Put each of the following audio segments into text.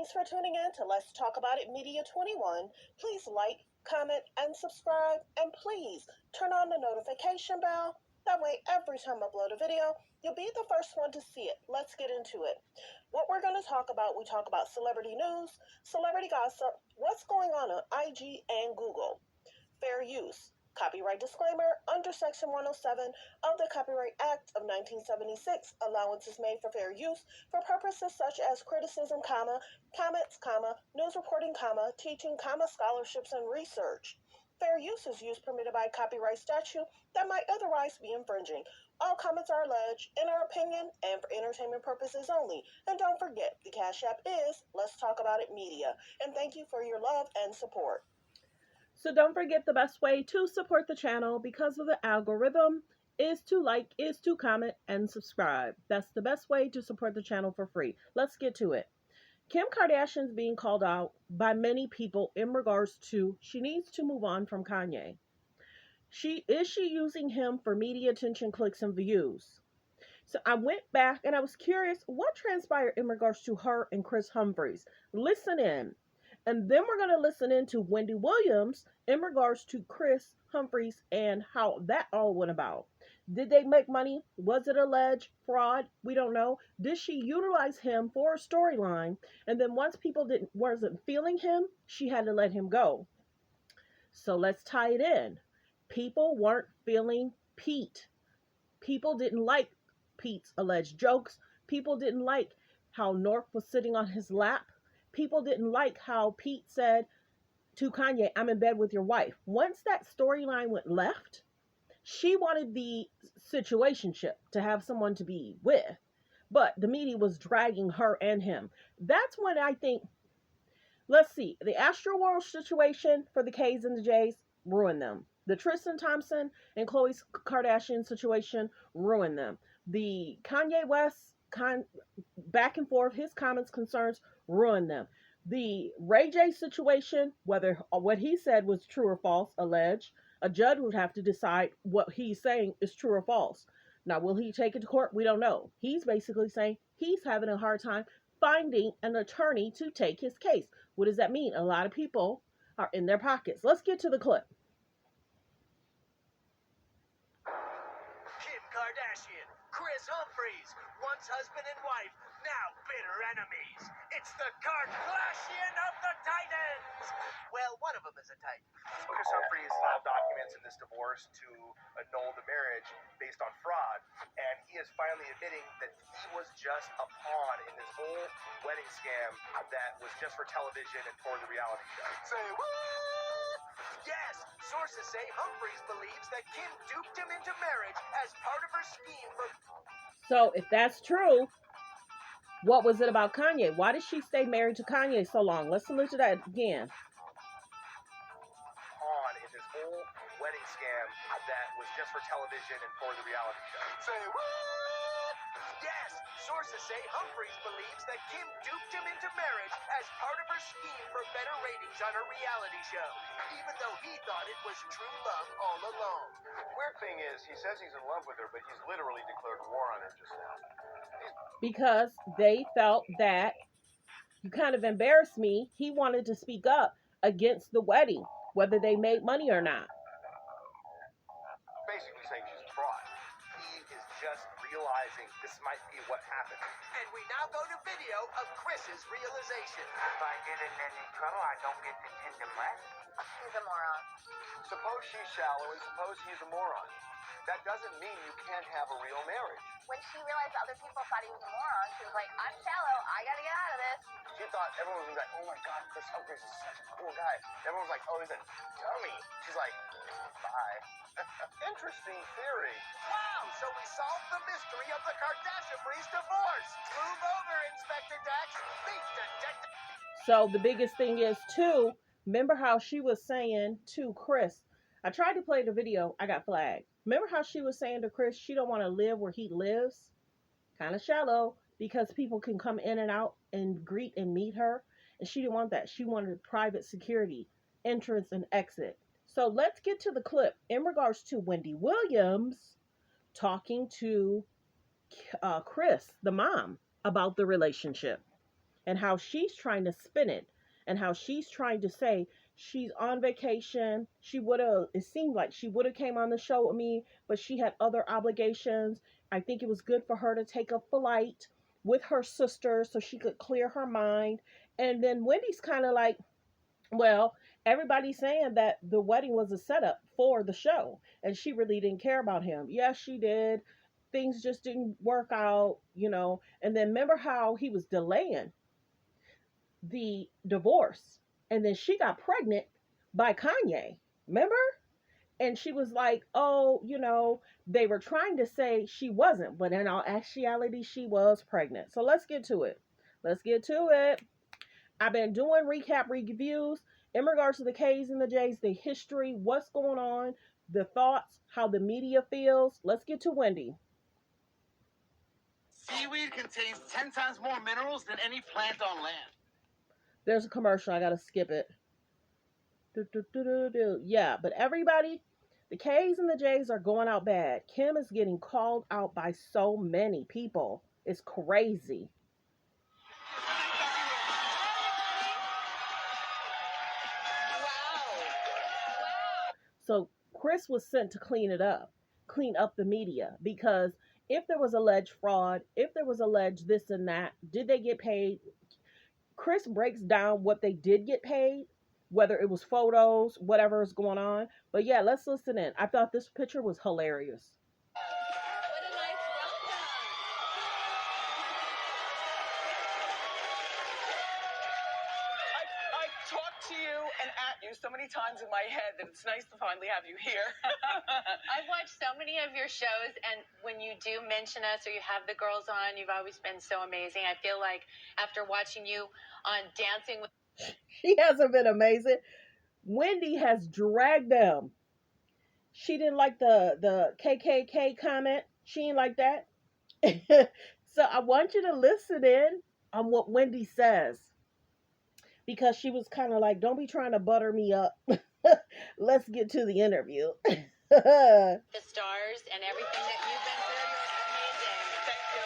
Thanks for tuning in to Let's Talk About It Media 21. Please like, comment, and subscribe. And please turn on the notification bell. That way, every time I upload a video, you'll be the first one to see it. Let's get into it. What we're going to talk about, we talk about celebrity news, celebrity gossip, what's going on IG and Google, fair use, copyright disclaimer under Section 107 of the Copyright Act of 1976. Allowances made for fair use for purposes such as criticism, comments, news reporting, teaching, scholarships, and research. Fair use is use permitted by copyright statute that might otherwise be infringing. All comments are alleged in our opinion and for entertainment purposes only. And don't forget, the Cash App is Let's Talk About It Media. And thank you for your love and support. So don't forget, the best way to support the channel because of the algorithm is to like, is to comment, and subscribe. That's the best way to support the channel for free. Let's get to it. Kim Kardashian's being called out by many people in regards to she needs to move on from Kanye. Is she using him for media attention, clicks, and views? So I went back and I was curious what transpired in regards to her and KRIS Humphreys. Listen in. And then we're going to listen into Wendy Williams in regards to KRIS Humphreys and how that all went about. Did they make money? Was it alleged fraud? We don't know. Did she utilize him for a storyline? And then once people wasn't feeling him, she had to let him go. So let's tie it in. People weren't feeling Pete. People didn't like Pete's alleged jokes. People didn't like how North was sitting on his lap. People didn't like how Pete said to Kanye, I'm in bed with your wife. Once that storyline went left, she wanted the situationship to have someone to be with. But the media was dragging her and him. That's when I think, let's see, the Astroworld situation for the K's and the J's ruined them. The Tristan Thompson and Khloe Kardashian situation ruined them. The Kanye West back and forth, his comments, concerns, ruined them. The Ray J situation, whether what he said was true or false, alleged, a judge would have to decide what he's saying is true or false. Now, will he take it to court? We don't know. He's basically saying he's having a hard time finding an attorney to take his case. What does that mean? A lot of people are in their pockets. Let's get to the clip. Kim Kardashian, KRIS Humphreys, once husband and wife, now bitter enemies. It's the Kardashian of the Titans. Well, one of them is a Titan. KRIS Humphreys filed documents in this divorce to annul the marriage based on fraud, and he is finally admitting that he was just a pawn in this whole wedding scam that was just for television and for the reality show. Say what? Yes, sources say Humphreys believes that Kim duped him into marriage as part of her scheme for... So if that's true, what was it about Kanye? Why did she stay married to Kanye so long? Let's listen to that again. On in this whole wedding scam that was just for television and for the reality show. Say what? Yes, sources say Humphreys believes that Kim duped him into marriage as part of her scheme for better ratings on her reality show, even though he thought it was true love all along. Weird thing is, he says he's in love with her, but he's literally declared war on her just now. Because they felt that you kind of embarrassed me. He wanted to speak up against the wedding, whether they made money or not. Basically saying she's a fraud. He is just realizing this might be what happened. And we now go to video of KRIS's realization. If I get in any trouble, I don't get to tend him less. He's a moron. Suppose she's shallow and suppose he's a moron. That doesn't mean you can't have a real marriage. When she realized other people thought he was a moron, she was like, I'm shallow. I gotta get out of this. She thought everyone was like, oh my God, KRIS Humphreys is such a cool guy. Everyone was like, oh, he's a dummy. She's like, bye. Interesting theory. Wow, so we solved the mystery of the Kardashian-Freeze divorce. Move over, Inspector Dax. Beat Detective. So the biggest thing is, too, remember how she was saying to KRIS, I tried to play the video, I got flagged. Remember how she was saying to KRIS, she don't want to live where he lives? Kind of shallow, because people can come in and out and greet and meet her. And she didn't want that. She wanted private security, entrance and exit. So let's get to the clip in regards to Wendy Williams talking to KRIS, the mom, about the relationship. and how she's trying to spin it, and how she's trying to say she's on vacation. She would have, it seemed like she would have came on the show with me, but she had other obligations. I think it was good for her to take a flight with her sister so she could clear her mind. And then Wendy's kind of like, well, everybody's saying that the wedding was a setup for the show and she really didn't care about him. Yes, she did. Things just didn't work out, you know. And then remember how he was delaying the divorce, and then she got pregnant by Kanye. Remember? And she was like, oh, you know, they were trying to say she wasn't, but in all actuality, she was pregnant. So let's get to it. Let's get to it. I've been doing recap reviews in regards to the K's and the J's, the history, what's going on, the thoughts, how the media feels. Let's get to Wendy. Seaweed contains 10 times more minerals than any plant on land. There's a commercial. I got to skip it. Yeah, but everybody, the K's and the J's are going out bad. Kim is getting called out by so many people. It's crazy. So KRIS was sent to clean up the media, because if there was alleged fraud, if there was alleged this and that, did they get paid? KRIS breaks down what they did get paid, whether it was photos, whatever is going on. But yeah, let's listen in. I thought this picture was hilarious. What a nice welcome. I've talked to you and at you so many times in my head that it's nice to finally have you here. I've watched so many of your shows, and when you do mention us or you have the girls on, you've always been so amazing. I feel like after watching you on Dancing with... She hasn't been amazing. Wendy has dragged them. She didn't like the KKK comment. She didn't like that. So I want you to listen in on what Wendy says, because she was kind of like, don't be trying to butter me up. Let's get to the interview. the stars and everything that you've been through. You're amazing. Thank you.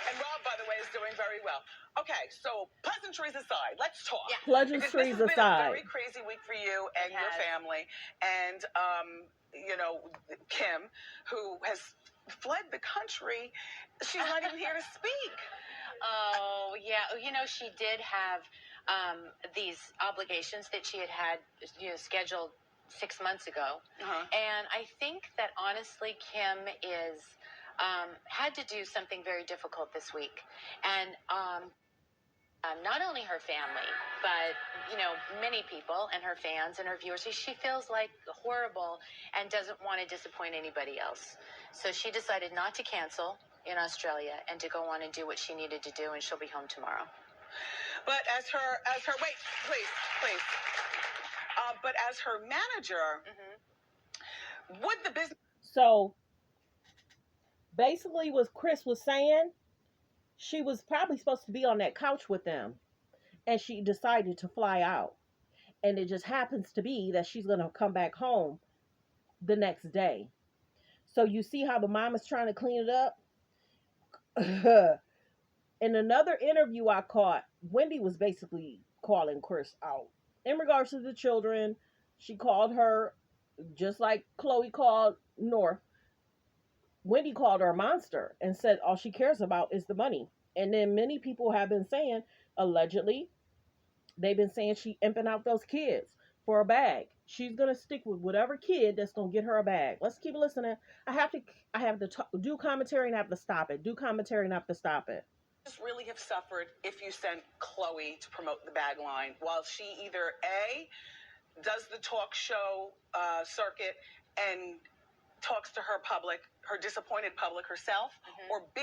And Rob, by the way, is doing very well. Okay, so pleasantries aside, let's talk. Yeah. Pleasantries Because this has been a aside. very crazy week for you and It your has. family. And, you know, Kim, who has fled the country, she's not even here to speak. Oh, yeah. You know, she did have these obligations that she had scheduled 6 months ago. Uh-huh. And I think that honestly, Kim is had to do something very difficult this week. And not only her family, but, you know, many people and her fans and her viewers, she feels like horrible and doesn't want to disappoint anybody else. So she decided not to cancel in Australia and to go on and do what she needed to do, and she'll be home tomorrow. But as her, wait, please. But as her manager, would the business... So basically what KRIS was saying, she was probably supposed to be on that couch with them, and she decided to fly out. And it just happens to be that she's going to come back home the next day. So you see how the mom is trying to clean it up? In another interview I caught, Wendy was basically calling KRIS out. In regards to the children, she called her, just like Chloe called North, Wendy called her a monster and said all she cares about is the money. And then many people have been saying, allegedly, they've been saying she imping out those kids for a bag. She's going to stick with whatever kid that's going to get her a bag. Let's keep listening. I have to do commentary and I have to stop it. Do commentary and I have to stop it. really have suffered if you sent Chloe to promote the bag line, while she either A, does the talk show circuit and talks to her public, her disappointed public herself, or B,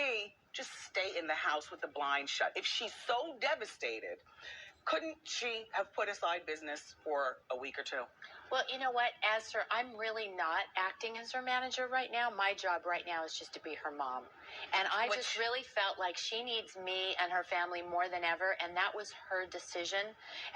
just stay in the house with the blinds shut. If she's so devastated, couldn't she have put aside business for a week or two? Well, you know what? I'm really not acting as her manager right now. My job right now is just to be her mom. And I just really felt like she needs me and her family more than ever. And that was her decision.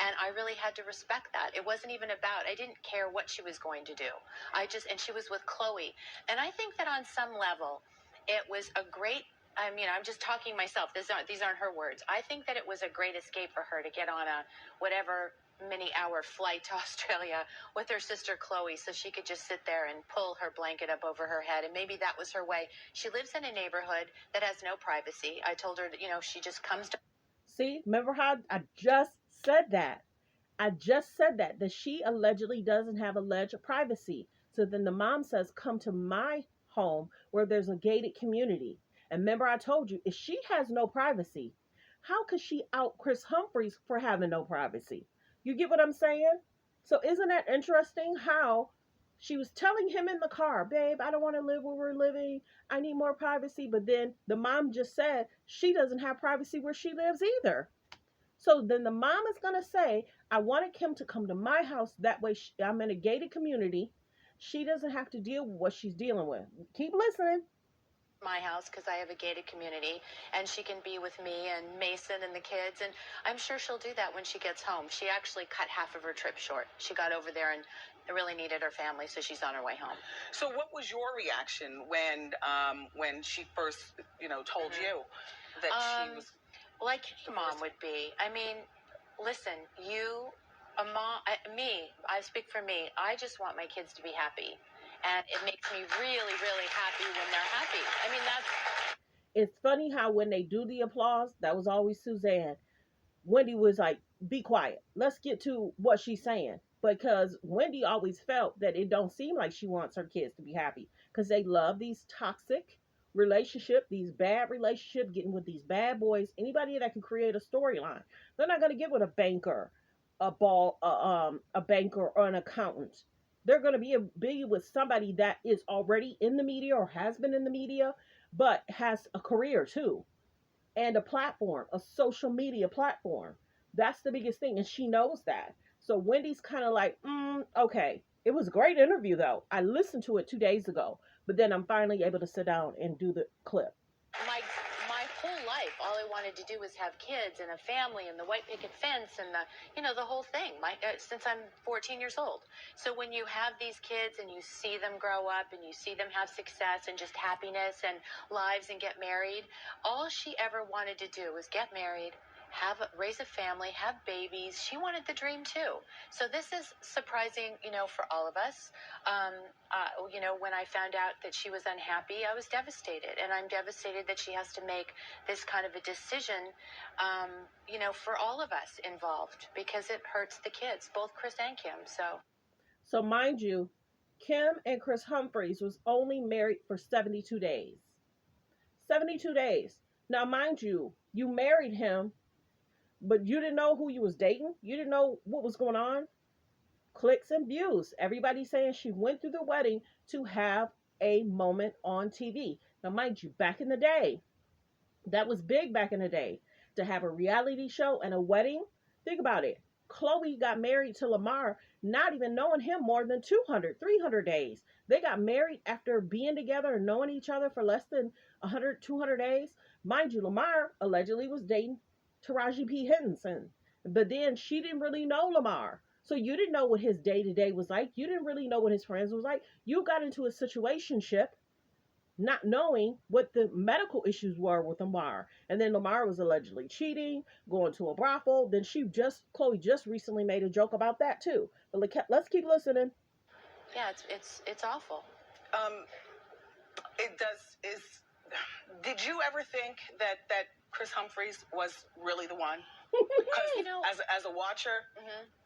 And I really had to respect that. It wasn't even about, I didn't care what she was going to do. And she was with Chloe. And I think that on some level, it was a great I'm just talking myself. These aren't her words. I think that it was a great escape for her to get on a whatever many-hour flight to Australia with her sister Chloe, so she could just sit there and pull her blanket up over her head. And maybe that was her way. She lives in a neighborhood that has no privacy. I told her that, she just comes to. See, remember how I just said that? I just said that she allegedly doesn't have alleged privacy. So then the mom says, come to my home where there's a gated community. And remember, I told you, if she has no privacy, how could she out Kris Humphreys for having no privacy? You get what I'm saying? So isn't that interesting how she was telling him in the car, babe, I don't want to live where we're living. I need more privacy. But then the mom just said she doesn't have privacy where she lives either. So then the mom is going to say, I wanted Kim to come to my house. That way I'm in a gated community. She doesn't have to deal with what she's dealing with. Keep listening. My house because I have a gated community, and she can be with me and Mason and the kids, and I'm sure she'll do that when she gets home. She actually cut half of her trip short. She got over there and really needed her family, so she's on her way home. So what was your reaction when she first, told you that she was like any mom would be? I mean, listen, a mom, I speak for me. I just want my kids to be happy. And it makes me really, really happy when they're happy. I mean, It's funny how when they do the applause, that was always Suzanne. Wendy was like, be quiet. Let's get to what she's saying. Because Wendy always felt that it don't seem like she wants her kids to be happy. Because they love these toxic relationship, these bad relationships, getting with these bad boys. Anybody that can create a storyline. They're not going to get with a banker, a banker or an accountant. They're going to be with somebody that is already in the media or has been in the media, but has a career too, and a platform, a social media platform. That's the biggest thing, and she knows that. So Wendy's kind of like, okay. It was a great interview, though. I listened to it 2 days ago, but then I'm finally able to sit down and do the clip. My whole life, all I wanted to do was have kids and a family and the white picket fence and the whole thing. Since I'm 14 years old. So when you have these kids and you see them grow up and you see them have success and just happiness and lives and get married, all she ever wanted to do was get married, raise a family, have babies. She wanted the dream too. So this is surprising, for all of us. When I found out that she was unhappy, I was devastated, and I'm devastated that she has to make this kind of a decision, for all of us involved, because it hurts the kids, both Kris and Kim. So mind you, Kim and Kris Humphreys was only married for 72 days. 72 days. Now, mind you, you married him, but you didn't know who you was dating. You didn't know what was going on. Clicks and views. Everybody saying she went through the wedding to have a moment on TV. Now, mind you, back in the day, that was big back in the day, to have a reality show and a wedding. Think about it. Chloe got married to Lamar, not even knowing him more than 200, 300 days. They got married after being together and knowing each other for less than 100, 200 days. Mind you, Lamar allegedly was dating Taraji P. Henson. But then she didn't really know Lamar. So you didn't know what his day-to-day was like. You didn't really know what his friends was like. You got into a situationship not knowing what the medical issues were with Lamar. And then Lamar was allegedly cheating, going to a brothel. Then Chloe just recently made a joke about that too. But let's keep listening. Yeah, it's awful. Did you ever think that Kris Humphreys was really the one? Because as a watcher,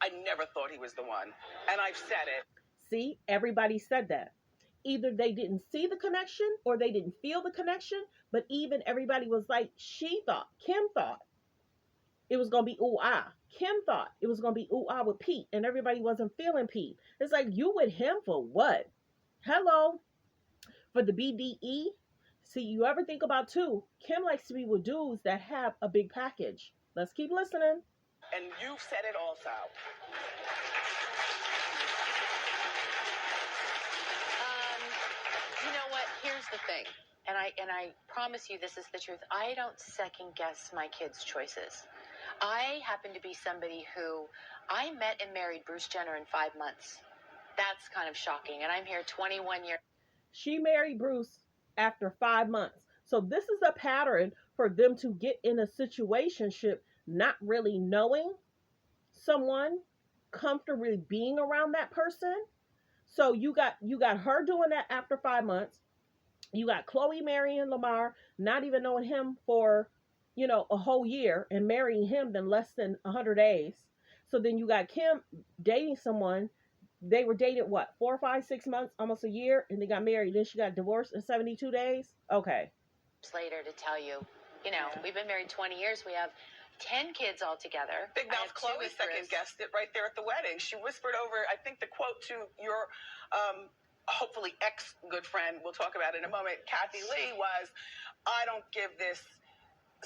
I never thought he was the one. And I've said it. See, everybody said that. Either they didn't see the connection or they didn't feel the connection, but even everybody was like, Kim thought it was going to be ooh-ah. Kim thought it was going to be ooh-ah with Pete, and everybody wasn't feeling Pete. It's like, you with him for what? Hello? For the BDE? See, you ever think about too, Kim likes to be with dudes that have a big package. Let's keep listening. And you've said it also. You know what? Here's the thing. And I promise you this is the truth. I don't second guess my kids' choices. I happen to be somebody who I met and married Bruce Jenner in 5 months. That's kind of shocking. And I'm here 21 years. She married Bruce after 5 months. So this is a pattern for them to get in a situationship, not really knowing someone, comfortably being around that person. So you got her doing that after 5 months. You got Chloe marrying Lamar, not even knowing him for, a whole year, and marrying him in less than 100 days. So then you got Kim dating someone. They were dated what, 4, 5, 6 months, almost a year, and they got married. Then she got divorced in 72 days. Okay. Later to tell you, we've been married 20 years. We have 10 kids all together. Big Mouth Chloe second guessed it right there at the wedding. She whispered over, I think, the quote to your hopefully ex good friend, we'll talk about it in a moment, Kathy Lee, was, I don't give this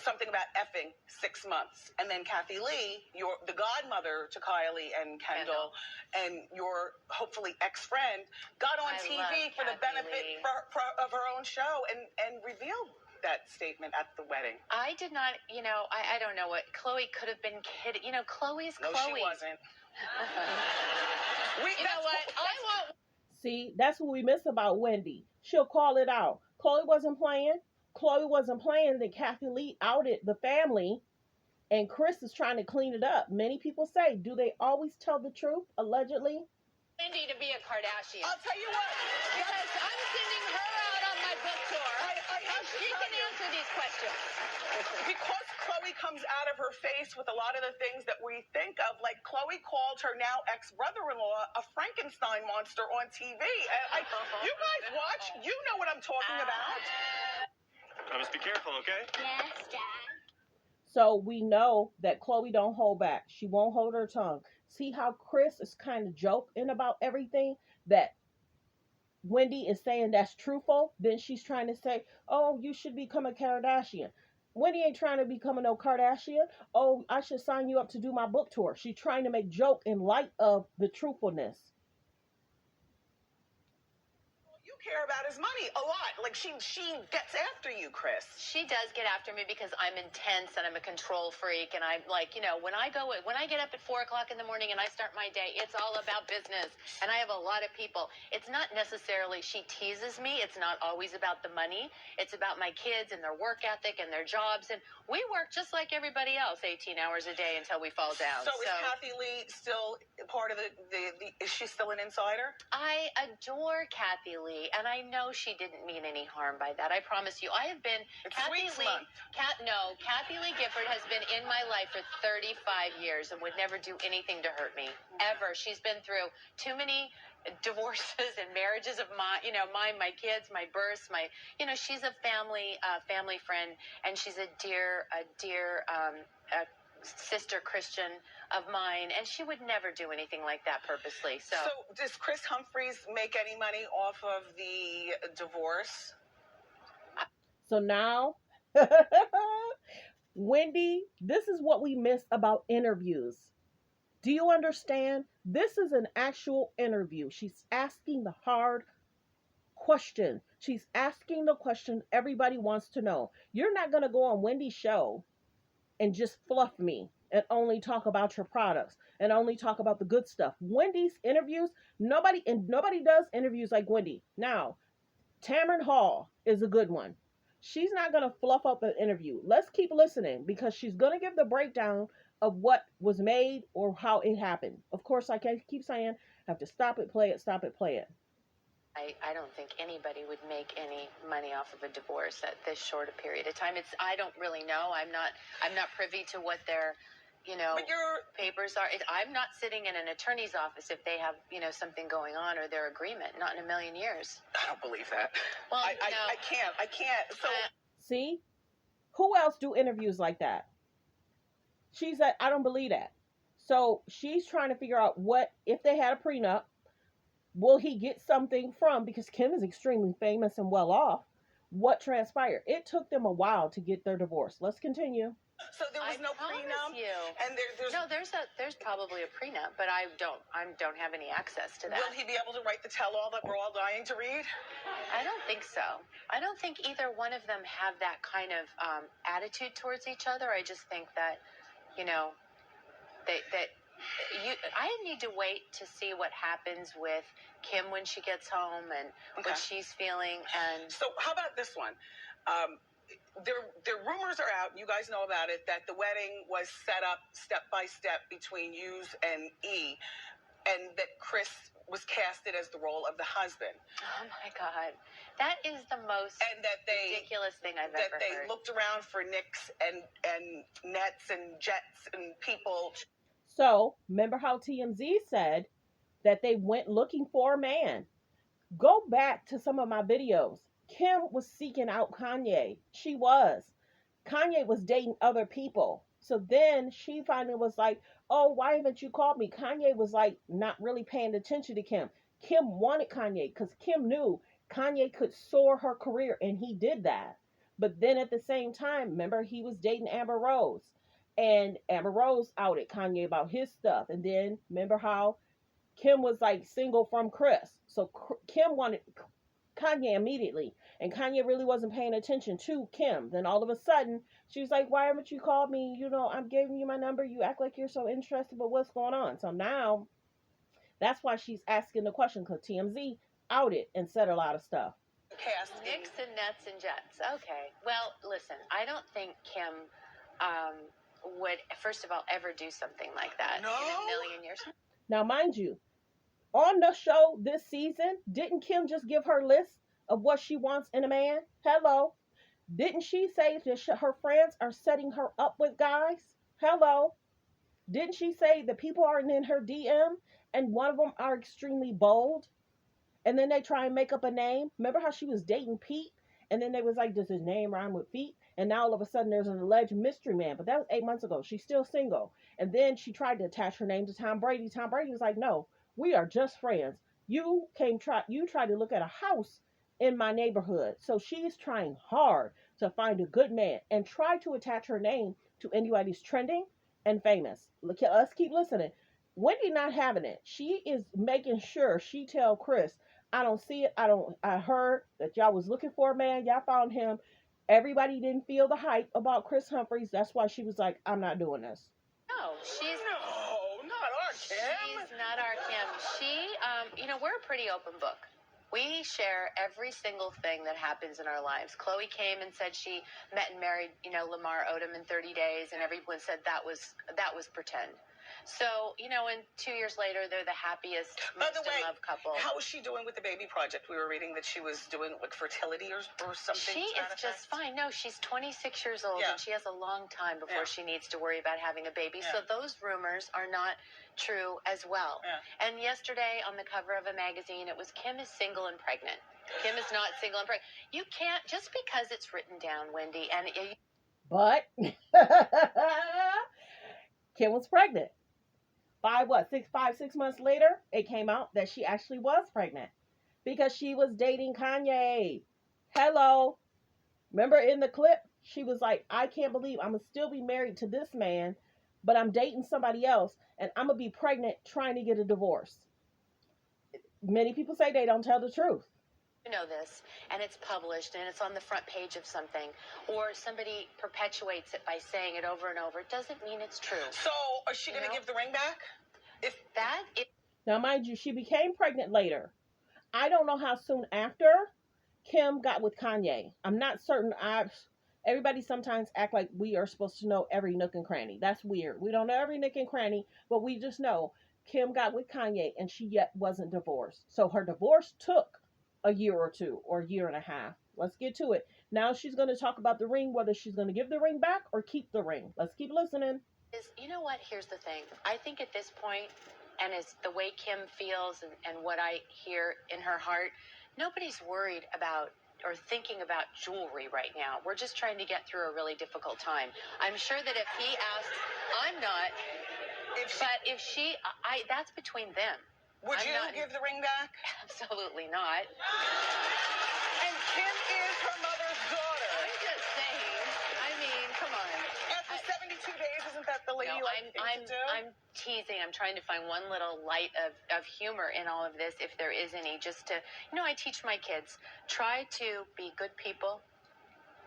something about effing 6 months. And then Kathy Lee, the godmother to Kylie and Kendall, and your hopefully ex-friend, got on TV for the benefit of her own show and revealed that statement at the wedding. I did not, I don't know what, Chloe could have been kidding. Chloe's Chloe. No, she wasn't. See, that's what we miss about Wendy. She'll call it out. Chloe wasn't playing. Then Kathy Lee outed the family, and KRIS is trying to clean it up. Many people say, do they always tell the truth, allegedly? Wendy to be a Kardashian. I'll tell you what. Because I'm sending her out on my book tour. She can answer these questions. Because Chloe comes out of her face with a lot of the things that we think of, like Chloe called her now ex-brother-in-law a Frankenstein monster on TV. You guys watch, you know what I'm talking about. I must be careful, okay? Yes, Dad. So we know that Chloe don't hold back. She won't hold her tongue. See how KRIS is kind of joking about everything that Wendy is saying that's truthful? Then she's trying to say, oh, you should become a Kardashian. Wendy ain't trying to become no Kardashian. Oh, I should sign you up to do my book tour. She's trying to make joke in light of the truthfulness. Care about his money a lot. Like she gets after you, KRIS. She does get after me because I'm intense and I'm a control freak, and I'm like, when I get up at 4 o'clock in the morning and I start my day, it's all about business, and I have a lot of people. It's not necessarily she teases me. It's not always about the money. It's about my kids and their work ethic and their jobs, and we work just like everybody else, 18 hours a day until we fall down. So is Kathy Lee still part of is she still an insider? I adore Kathy Lee, and I know she didn't mean any harm by that. I promise you. I have been Kathy Lee Gifford has been in my life for 35 years and would never do anything to hurt me, ever. She's been through too many divorces and marriages of my kids, my births, she's a family friend, and she's a dear sister Christian of mine, and she would never do anything like that purposely. So does KRIS Humphreys make any money off of the divorce? So now, Wendy, this is what we miss about interviews. Do you understand? This is an actual interview. She's asking the hard question. She's asking the question everybody wants to know. You're not going to go on Wendy's show and just fluff me and only talk about your products and only talk about the good stuff. Wendy's interviews, nobody does interviews like Wendy. Now, Tamron Hall is a good one. She's not going to fluff up an interview. Let's keep listening because she's going to give the breakdown of what was made or how it happened. Of course, like I keep saying, I have to stop it, play it, stop it, play it. I don't think anybody would make any money off of a divorce at this short a period of time. I don't really know. I'm not privy to what their but your papers are. I'm not sitting in an attorney's office if they have something going on or their agreement. Not in a million years. I don't believe that. Well, I can't. So see, who else do interviews like that? She said, I don't believe that. So she's trying to figure out what if they had a prenup. Will he get something from, because Kim is extremely famous and well off, what transpired? It took them a while to get their divorce. Let's continue. So there was no prenup? And there's probably a prenup, but I don't have any access to that. Will he be able to write the tell-all that we're all dying to read? I don't think so. I don't think either one of them have that kind of attitude towards each other. I just think that, I need to wait to see what happens with Kim when she gets home and what she's feeling. And so how about this one? the rumors are out, you guys know about it, that the wedding was set up step by step between Hughes and E, and that KRIS was casted as the role of the husband. Oh my God. That is the most And that ridiculous thing I've ever that they heard. looked around for Knicks and Nets and Jets and people. So, remember how TMZ said that they went looking for a man? Go back to some of my videos. Kim was seeking out Kanye. She was. Kanye was dating other people. So then she finally was like, oh, why haven't you called me? Kanye was like not really paying attention to Kim. Kim wanted Kanye because Kim knew Kanye could soar her career, and he did that. But then at the same time, remember, he was dating Amber Rose. And Amber Rose outed Kanye about his stuff. And then remember how Kim was like single from KRIS. So Kim wanted Kanye immediately. And Kanye really wasn't paying attention to Kim. Then all of a sudden, she was like, why haven't you called me? You know, I'm giving you my number. You act like you're so interested, but what's going on? So now, that's why she's asking the question, because TMZ outed and said a lot of stuff. Knicks and Nets and Jets. Okay. Well, listen, I don't think Kim would, first of all, ever do something like that in a million years. Now, mind you, on the show this season, didn't Kim just give her list of what she wants in a man? Hello. Didn't she say that her friends are setting her up with guys? Hello. Didn't she say that people are in her DM and one of them are extremely bold? And then they try and make up a name. Remember how she was dating Pete? And then they was like, does his name rhyme with feet? And now all of a sudden there's an alleged mystery man. But that was 8 months ago. She's still single. And then she tried to attach her name to Tom Brady. Tom Brady was like, no, we are just friends. You tried to look at a house in my neighborhood. So she's trying hard to find a good man and try to attach her name to anybody's trending and famous. Look, let's keep listening. Wendy not having it. She is making sure she tell KRIS, I don't see it. I heard that y'all was looking for a man. Y'all found him. Everybody didn't feel the hype about Kris Humphries. That's why she was like, I'm not doing this. No, she's not our Kim. She's not our Kim. She, we're a pretty open book. We share every single thing that happens in our lives. Chloe came and said she met and married, Lamar Odom in 30 days, and everyone said that was pretend. So, and 2 years later, they're the happiest, most in love couple. How is she doing with the baby project? We were reading that she was doing like fertility or something. She is just fine. No, she's 26 years old, and she has a long time before she needs to worry about having a baby. So those rumors are not true as well. And yesterday on the cover of a magazine, it was Kim is single and pregnant. Kim is not single and pregnant. You can't, just because it's written down, Wendy, and but Kim was pregnant. 6 months later, it came out that she actually was pregnant because she was dating Kanye. Hello. Remember in the clip, she was like, I can't believe I'm going to still be married to this man, but I'm dating somebody else and I'm going to be pregnant trying to get a divorce. Many people say they don't tell the truth. You know this, and it's published, and it's on the front page of something, or somebody perpetuates it by saying it over and over, it doesn't mean it's true. So, is she going to give the ring back? Now, mind you, she became pregnant later. I don't know how soon after Kim got with Kanye. I'm not certain. Everybody sometimes act like we are supposed to know every nook and cranny. That's weird. We don't know every nook and cranny, but we just know Kim got with Kanye, and she yet wasn't divorced. So her divorce took a year or two or a year and a half. Let's get to it. Now she's going to talk about the ring, whether she's going to give the ring back or keep the ring. Let's keep listening. You know what? Here's the thing. I think at this point, and as the way Kim feels and what I hear in her heart, nobody's worried about or thinking about jewelry right now. We're just trying to get through a really difficult time. I'm sure that if he asks, I'm not. If she, that's between them. Would you give the ring back? Absolutely not. And Kim is her mother's daughter. I'm just saying. I mean, come on. After 72 days, isn't that the lady I'm teasing. I'm trying to find one little light of humor in all of this, if there is any, just to, I teach my kids, try to be good people,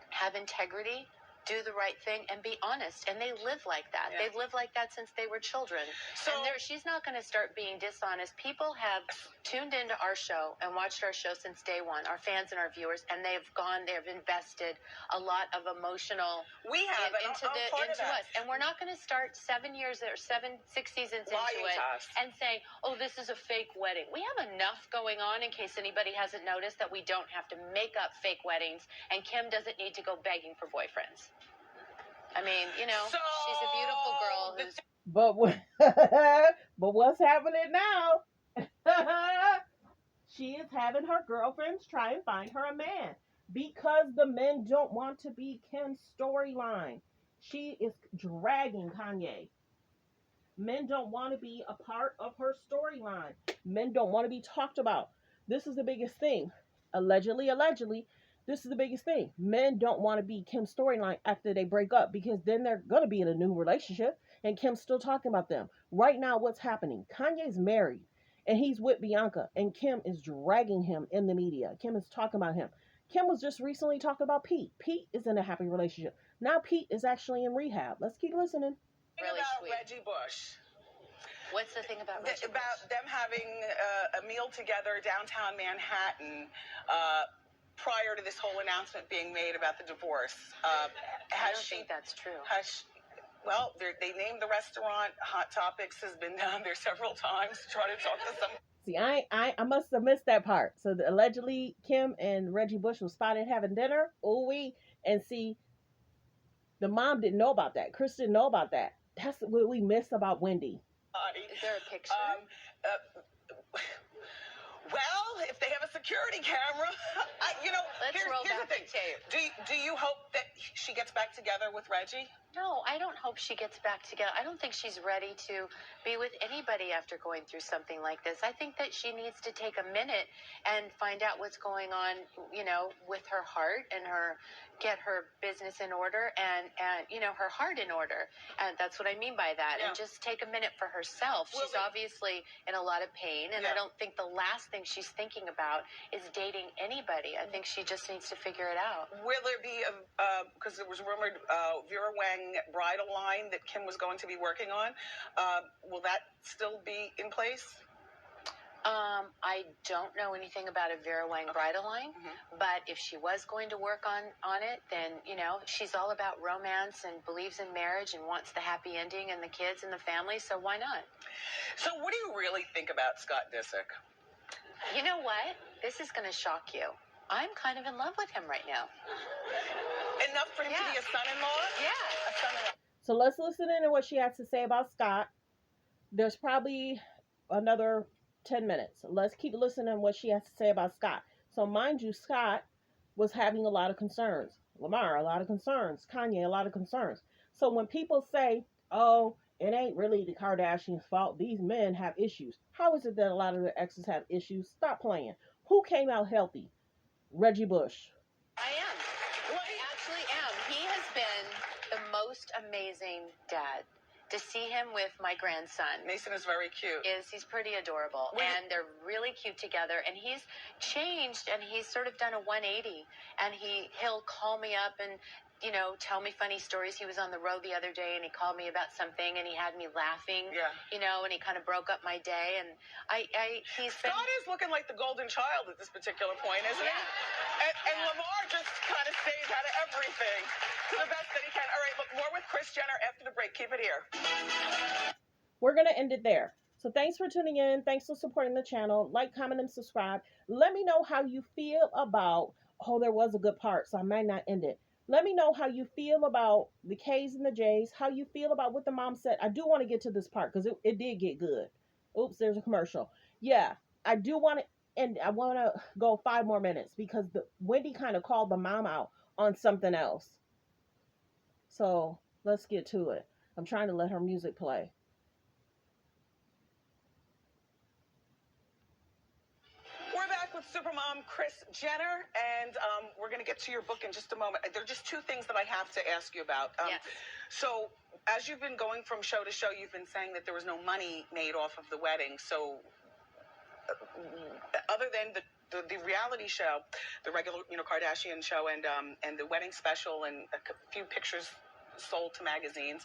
have integrity, do the right thing and be honest. And they live like that. Yeah. They've lived like that since they were children. So she's not going to start being dishonest. People have tuned into our show and watched our show since day one, our fans and our viewers, and they've invested a lot of emotional into us. And we're not going to start 6 seasons into it and say, oh, this is a fake wedding. We have enough going on, in case anybody hasn't noticed, that we don't have to make up fake weddings, and Kim doesn't need to go begging for boyfriends. I mean, you know, she's a beautiful girl who's... But what's happening now? She is having her girlfriends try and find her a man because the men don't want to be Kim's storyline. She is dragging Kanye. Men don't want to be a part of her storyline. Men don't want to be talked about. This is the biggest thing. Allegedly, this is the biggest thing. Men don't want to be Kim's storyline after they break up, because then they're going to be in a new relationship and Kim's still talking about them. Right now, what's happening? Kanye's married and he's with Bianca, and Kim is dragging him in the media. Kim is talking about him. Kim was just recently talking about Pete. Pete is in a happy relationship. Now Pete is actually in rehab. Let's keep listening. Really about sweet. Reggie Bush. What's the thing about Reggie about Bush? Them having a meal together downtown Manhattan prior to this whole announcement being made about the divorce. I don't think that's true. Well, they named the restaurant. Hot Topics has been down there several times to try to talk to some. See, I must have missed that part. So allegedly, Kim and Reggie Bush was spotted having dinner. And see, the mom didn't know about that. KRIS didn't know about that. That's what we miss about Wendy. Is there a picture? Well, if they have a security camera, Let's roll back the tape. Do you hope that she gets back together with Reggie? No, I don't hope she gets back together. I don't think she's ready to be with anybody after going through something like this. I think that she needs to take a minute and find out what's going on, with her heart and get her business in order and her heart in order. And that's what I mean by that. Yeah. And just take a minute for herself. She's obviously in a lot of pain, and I don't think the last thing she's thinking about is dating anybody. I think she just needs to figure it out. Will there be because it was rumored Vera Wang bridal line that Kim was going to be working on? Will that still be in place? I don't know anything about a Vera Wang bridal line, but if she was going to work on it, then, she's all about romance and believes in marriage and wants the happy ending and the kids and the family, so why not? So what do you really think about Scott Disick? You know what? This is going to shock you. I'm kind of in love with him right now. Enough for him to be a son-in-law? Yeah. A son-in-law. So let's listen in to what she has to say about Scott. There's probably another 10 minutes. Let's keep listening to what she has to say about Scott. So mind you, Scott was having a lot of concerns. Lamar, a lot of concerns. Kanye, a lot of concerns. So when people say, oh, it ain't really the Kardashians' fault, these men have issues. How is it that a lot of their exes have issues? Stop playing. Who came out healthy? Reggie Bush. I am. I actually am. He has been the most amazing dad. To see him with my grandson. Mason is very cute. He's pretty adorable. And they're really cute together. And he's changed, and he's sort of done a 180. And he'll call me up and, tell me funny stories. He was on the road the other day, and he called me about something, and he had me laughing. Yeah. And he kind of broke up my day. And Scott is looking like the golden child at this particular point, isn't he? And Lamar just kind of stays out of everything to the best that he can. All right, look, more with Kris Jenner after the break. Keep it here. We're going to end it there. So thanks for tuning in. Thanks for supporting the channel. Like, comment, and subscribe. Let me know how you feel about, there was a good part, so I might not end it. Let me know how you feel about the K's and the J's, how you feel about what the mom said. I do want to get to this part because it did get good. Oops, there's a commercial. Yeah, I do want to, and I want to go 5 more minutes because Wendy kind of called the mom out on something else. So let's get to it. I'm trying to let her music play. We're back with Supermom Kris Jenner, and we're going to get to your book in just a moment. There are just 2 things that I have to ask you about. Yes. So as you've been going from show to show, you've been saying that there was no money made off of the wedding. So other than the the reality show, the regular, Kardashian show, and the wedding special, and a few pictures sold to magazines.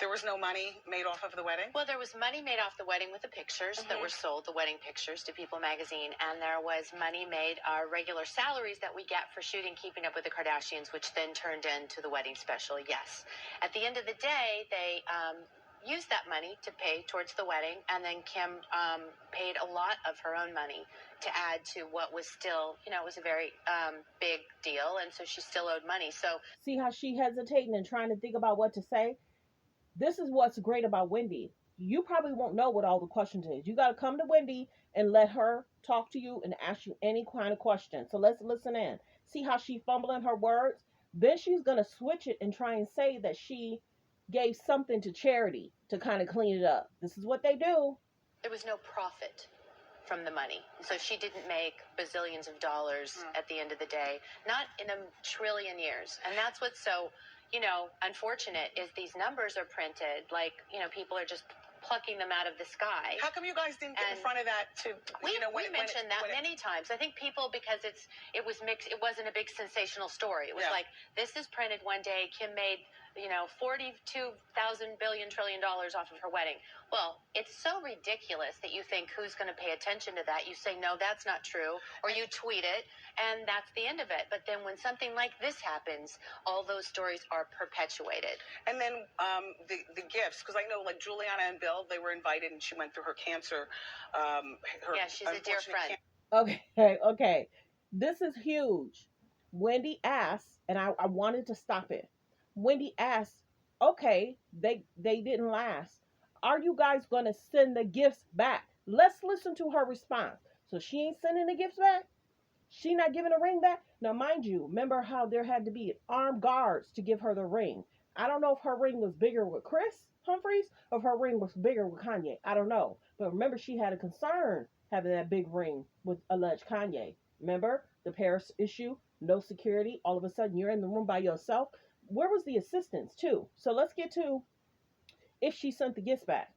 There was no money made off of the wedding? Well, there was money made off the wedding with the pictures that were sold, the wedding pictures, to People magazine, and there was money made, our regular salaries that we get for shooting Keeping Up with the Kardashians, which then turned into the wedding special, yes. At the end of the day, they used that money to pay towards the wedding, and then Kim paid a lot of her own money to add to what was still, it was a very big deal, and so she still owed money. So See how she hesitating and trying to think about what to say? This is what's great about Wendy. You probably won't know what all the questions is. You got to come to Wendy and let her talk to you and ask you any kind of question. So let's listen in. See how she fumbling her words? Then she's going to switch it and try and say that she gave something to charity to kind of clean it up. This is what they do. there was no profit from the money. So she didn't make bazillions of dollars at the end of the day, not in a trillion years. And that's what's so, unfortunate is these numbers are printed like, people are just plucking them out of the sky. How come you guys didn't get in front of that to, we mentioned that many times. I think people, because it was mixed, it wasn't a big sensational story. It was like, this is printed one day, Kim made, $42,000 billion trillion off of her wedding. Well, it's so ridiculous that you think who's going to pay attention to that. You say, no, that's not true. Or you tweet it, and that's the end of it. But then when something like this happens, all those stories are perpetuated. And then the gifts, because I know like Juliana and Bill, they were invited, and she went through her cancer. She's a dear friend. Okay. This is huge. Wendy asked, and I wanted to stop it. Wendy asked, okay, they didn't last. Are you guys going to send the gifts back? Let's listen to her response. So she ain't sending the gifts back? She not giving the ring back? Now, mind you, remember how there had to be armed guards to give her the ring. I don't know if her ring was bigger with KRIS Humphreys or if her ring was bigger with KANYE. I don't know. But remember, she had a concern having that big ring with alleged KANYE. Remember the Paris issue? No security. All of a sudden, you're in the room by yourself. Where was the assistance, too? So let's get to if she sent the gifts back.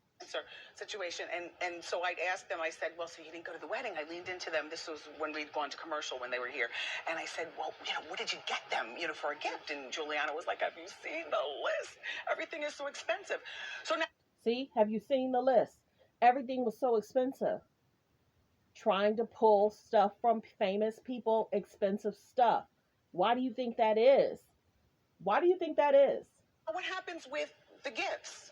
Situation, and so I'd asked them, I said, well, so you didn't go to the wedding? I leaned into them. This was when we'd gone to commercial when they were here. And I said, well, what did you get them, for a gift? And Juliana was like, have you seen the list? Everything is so expensive. So now. See, have you seen the list? Everything was so expensive. Trying to pull stuff from famous people, expensive stuff. Why do you think that is? Why do you think that is? What happens with the gifts?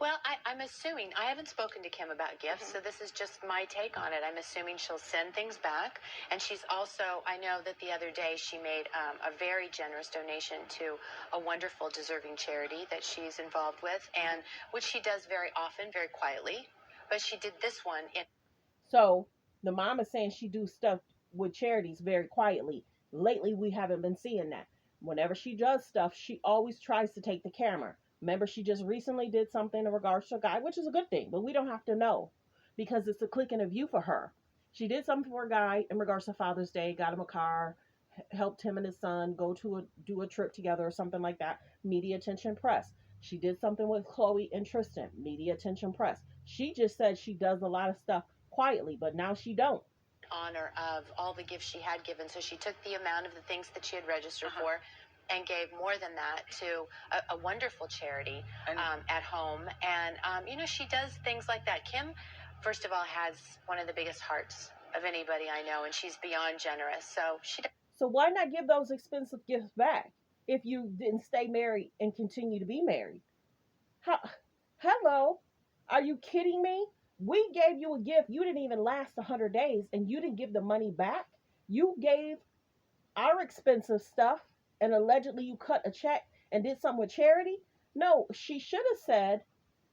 Well, I'm assuming, I haven't spoken to Kim about gifts, so this is just my take on it. I'm assuming she'll send things back. And she's also, I know that the other day she made a very generous donation to a wonderful, deserving charity that she's involved with, and which she does very often, very quietly. But she did this one. So the mom is saying she do stuff with charities very quietly. Lately, we haven't been seeing that. Whenever she does stuff, she always tries to take the camera. Remember, she just recently did something in regards to a guy, which is a good thing, but we don't have to know because it's a click and a view for her. She did something for a guy in regards to Father's Day, got him a car, helped him and his son go to do a trip together or something like that. Media attention, press. She did something with Khloe and Tristan. Media attention, press. She just said she does a lot of stuff quietly, but now she don't. Honor of all the gifts she had given. So she took the amount of the things that she had registered for and gave more than that to a wonderful charity at home. And, she does things like that. Kim, first of all, has one of the biggest hearts of anybody I know, and she's beyond generous. So why not give those expensive gifts back if you didn't stay married and continue to be married? Hello? Are you kidding me? We gave you a gift. You didn't even last 100 days, and you didn't give the money back. You gave our expensive stuff, and allegedly you cut a check and did something with charity? No, she should have said,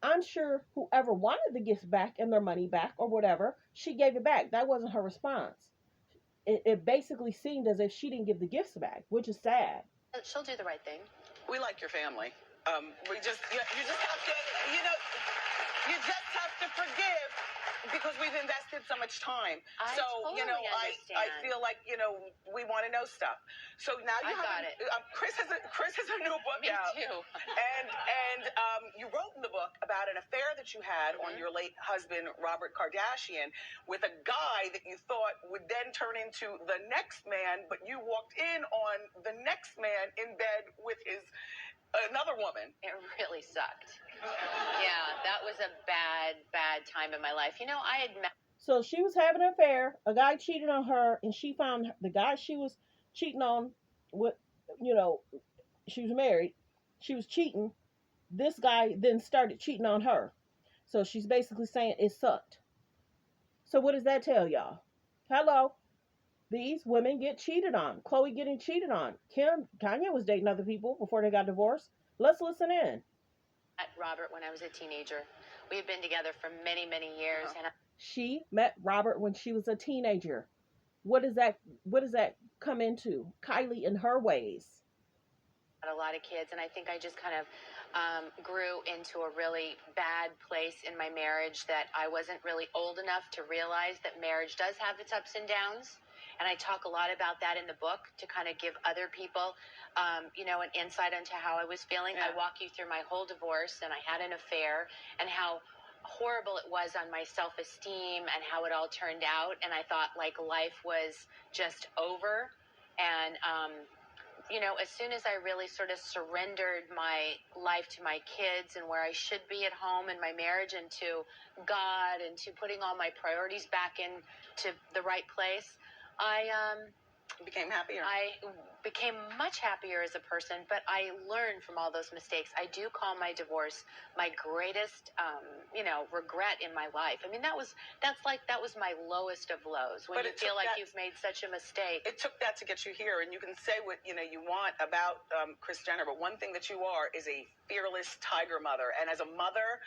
I'm sure whoever wanted the gifts back and their money back or whatever, she gave it back. That wasn't her response. It basically seemed as if she didn't give the gifts back, which is sad. She'll do the right thing. We like your family. You just have to, you just have to forgive because we've invested so much time. I So, totally I understand. feel like, we want to know stuff. So now you I have got it. Chris has a new book Me out. too. And you wrote in the book about an affair that you had on your late husband, Robert Kardashian, with a guy that you thought would then turn into the next man, but you walked in on the next man in bed with another woman. It really sucked. Yeah, that was a bad time in my life. I had met. So she was having an affair. A guy cheated on her, and she found the guy she was cheating on with, she was married. She was cheating. This guy then started cheating on her. So she's basically saying it sucked. So what does that tell y'all? Hello. These women get cheated on. Khloe getting cheated on. Kanye was dating other people before they got divorced. Let's listen in. Met Robert when I was a teenager. We had been together for many, many years, and She met Robert when she was a teenager. What does that come into? Kylie and her ways. I had a lot of kids, and I think I just kind of grew into a really bad place in my marriage that I wasn't really old enough to realize that marriage does have its ups and downs. And I talk a lot about that in the book to kind of give other people, an insight into how I was feeling. Yeah. I walk you through my whole divorce, and I had an affair, and how horrible it was on my self-esteem and how it all turned out. And I thought like life was just over. And, as soon as I really sort of surrendered my life to my kids and where I should be at home and my marriage and to God and to putting all my priorities back into the right place, I Became happier. I became much happier as a person, but I learned from all those mistakes. I do call my divorce my greatest, regret in my life. I mean, that was my lowest of lows, when But you it feel took like that- you've made such a mistake. It took that to get you here, and you can say what you want about Kris Jenner, but one thing that you are is a fearless tiger mother, and as a mother,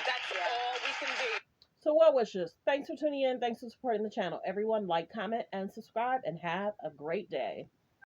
that's all we can be. So well wishes. Thanks for tuning in. Thanks for supporting the channel. Everyone like, comment, and subscribe, and have a great day.